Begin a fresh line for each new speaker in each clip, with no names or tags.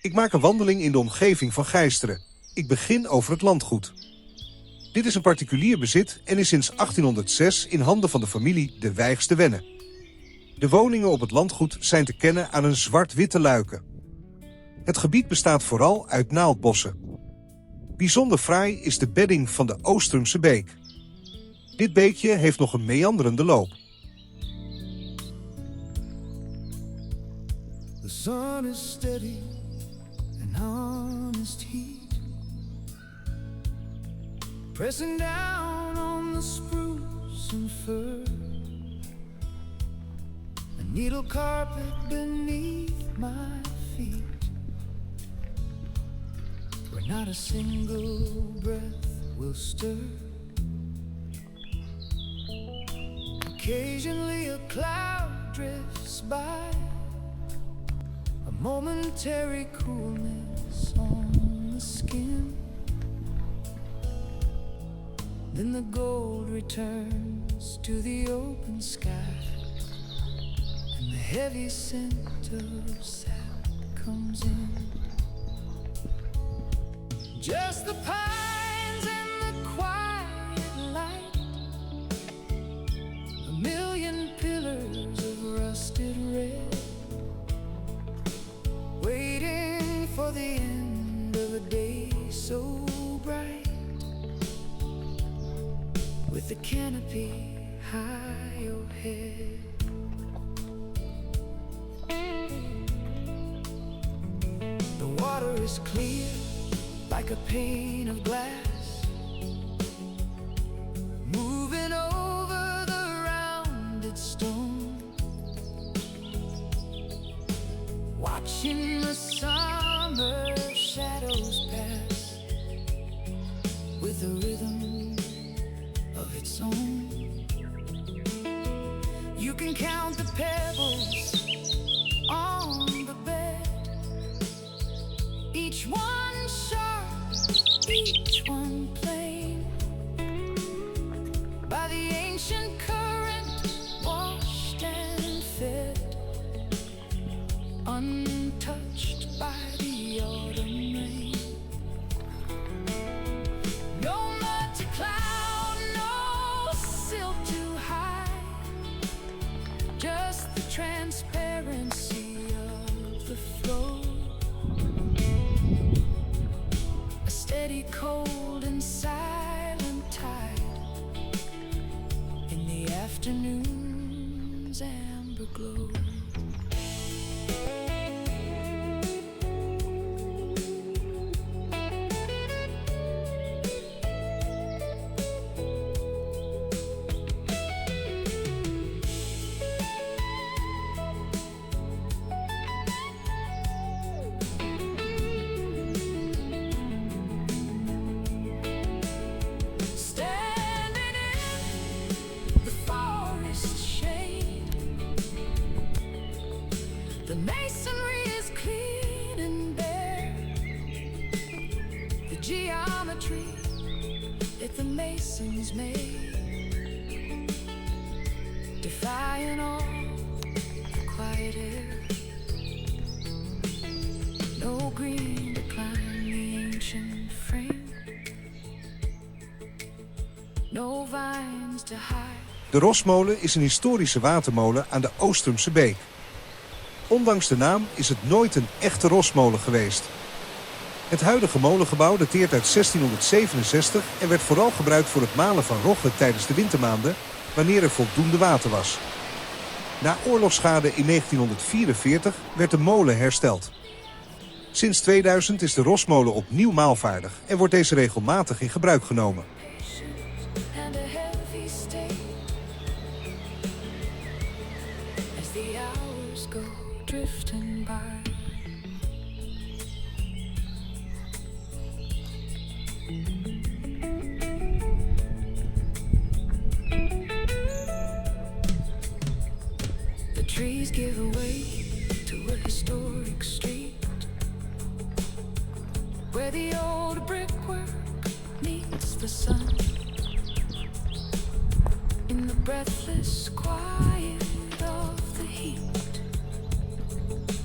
Ik maak een wandeling in de omgeving van Geisteren. Ik begin over het landgoed. Dit is een particulier bezit en is sinds 1806 in handen van de familie De Wijgs de Wenne. De woningen op het landgoed zijn te kennen aan een zwart-witte luiken. Het gebied bestaat vooral uit naaldbossen. Bijzonder fraai is de bedding van de Oostrumse beek. Dit beekje heeft nog een meanderende loop.
The sun is steady and honest heat, pressing down on the spruce and fir, a needle carpet beneath my feet, where not a single breath will stir. Occasionally a cloud drifts by, a momentary coolness on the skin. Then the gold returns to the open sky, and the heavy scent of sap comes in. Just the pines and the quiet light, a million pillars of rusted red, waiting for the end of a day so bright, with the canopy high overhead. The water is clear like a pane of glass, moving over the rounded stone, watching the summer shadows pass with a rhythm of its own. You can count the pebbles on the bed, each one sharp, each one plain, by the ancient current washed and fed, untouched by the autumn rain. No mud to cloud, no silt to hide, just the transparency of the flow, a steady, cold and silent tide in the afternoon's amber glow. The masonry is clean and bare, the geometry that the masons made, defying all the quiet air. No green to climb the ancient frame, no vines to hide.
De Rosmolen is een historische watermolen aan de Oostrumse beek. Ondanks de naam is het nooit een echte rosmolen geweest. Het huidige molengebouw dateert uit 1667 en werd vooral gebruikt voor het malen van rogge tijdens de wintermaanden, wanneer er voldoende water was. Na oorlogsschade in 1944 werd de molen hersteld. Sinds 2000 is de Rosmolen opnieuw maalvaardig en wordt deze regelmatig in gebruik genomen.
And a heavy state as the hours go drifting by. The trees give away to a historic street where the old brickwork meets the sun. In the breathless quiet of the heat,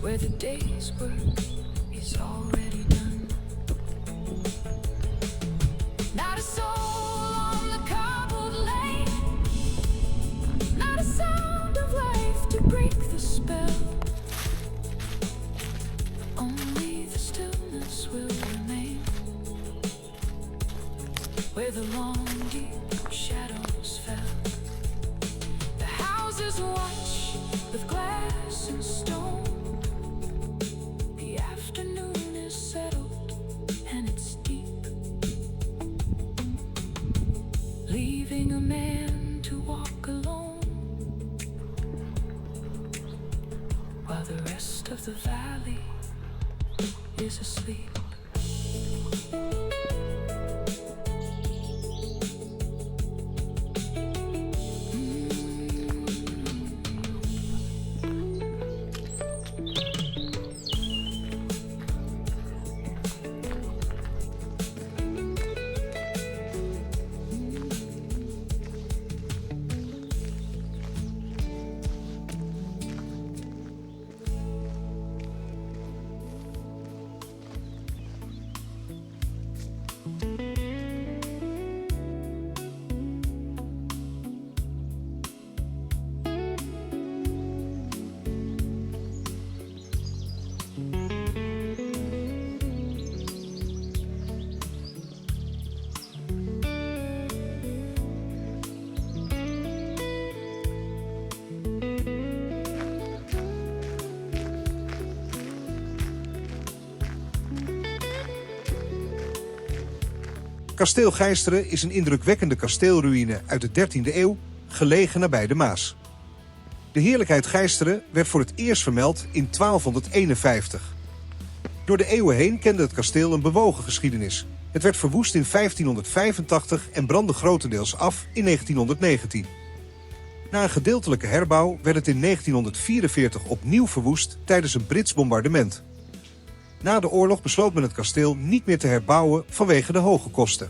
where the day's work is is already done. Not a soul on the cobbled lane, not a sound of life to break the spell. Only the stillness will remain, where the long deep shadows fell. The houses watch with glass and stone. The afternoon is settled and it's deep, leaving a man to walk alone, while the rest of the valley is asleep.
Kasteel Geisteren is een indrukwekkende kasteelruïne uit de 13e eeuw, gelegen nabij de Maas. De heerlijkheid Geisteren werd voor het eerst vermeld in 1251. Door de eeuwen heen kende het kasteel een bewogen geschiedenis. Het werd verwoest in 1585 en brandde grotendeels af in 1919. Na een gedeeltelijke herbouw werd het in 1944 opnieuw verwoest tijdens een Brits bombardement. Na de oorlog besloot men het kasteel niet meer te herbouwen vanwege de hoge kosten.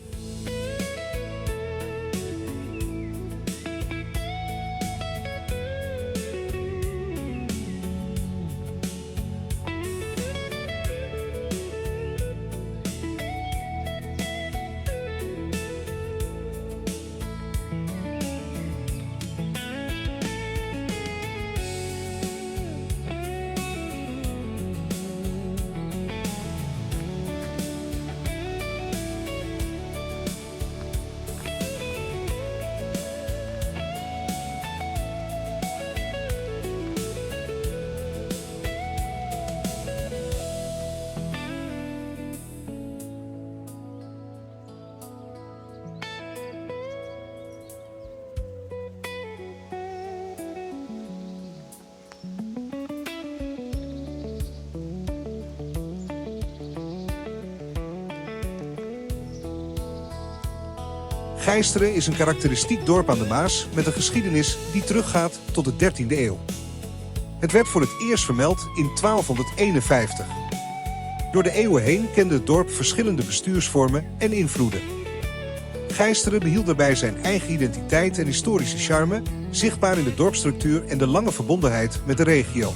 Geisteren is een karakteristiek dorp aan de Maas met een geschiedenis die teruggaat tot de 13e eeuw. Het werd voor het eerst vermeld in 1251. Door de eeuwen heen kende het dorp verschillende bestuursvormen en invloeden. Geisteren behield daarbij zijn eigen identiteit en historische charme, zichtbaar in de dorpsstructuur en de lange verbondenheid met de regio.